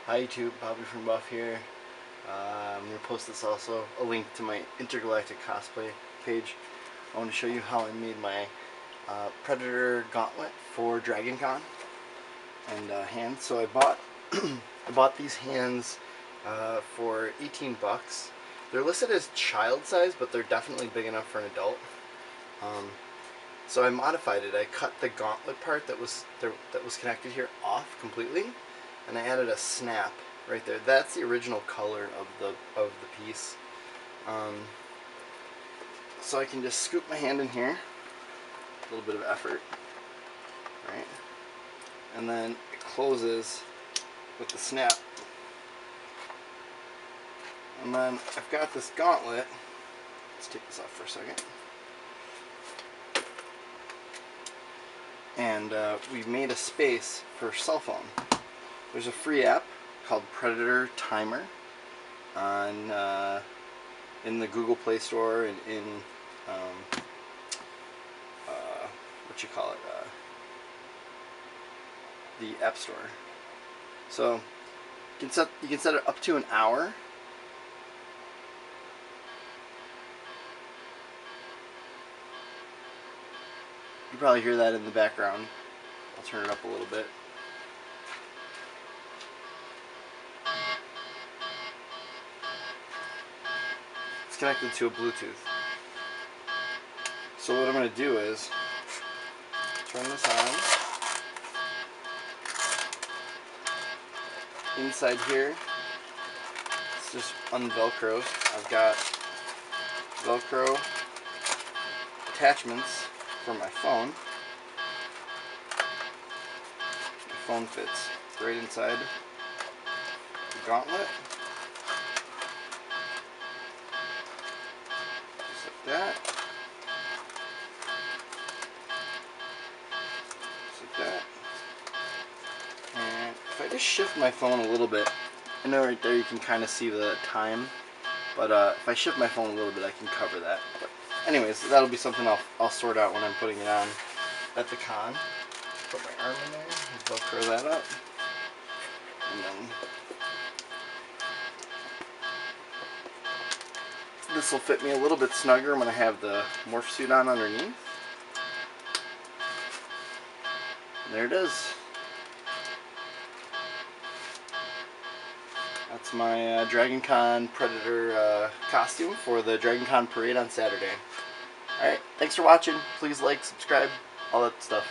Hi YouTube, Bobby from Buff here. I'm going to post this also, a link to my intergalactic cosplay page. I want to show you how I made my Predator gauntlet for Dragon Con and hands. So I bought I bought these hands for 18 bucks. They're listed as child size, but they're definitely big enough for an adult. So I modified it. I cut the gauntlet part that was connected here off completely, and I added a snap right there. That's the original color of the piece. So I can just scoop my hand in here, a little bit of effort, right? And then it closes with the snap. And then I've got this gauntlet. Let's take this off for a second. And we've made a space for cell phone. There's a free app called Predator Timer on in the Google Play Store and in what you call it, the App Store. So you can set it up to an hour. You probably hear that in the background. I'll turn it up a little bit. It's connected to a Bluetooth. So what I'm going to do is turn this on. Inside here, it's just unvelcros. I've got Velcro attachments for my phone. The phone fits right inside the gauntlet. Just like that. Just like that. And if I just shift my phone a little bit, I know right there you can kind of see the time, but if I shift my phone a little bit I can cover that. But anyways, that'll be something I'll sort out when I'm putting it on at the con. Put my arm in there, and Velcro that up, and then this will fit me a little bit snugger when I have the morph suit on underneath. And there it is. That's my Dragon Con Predator costume for the Dragon Con parade on Saturday. Alright, thanks for watching. Please like, subscribe, all that stuff.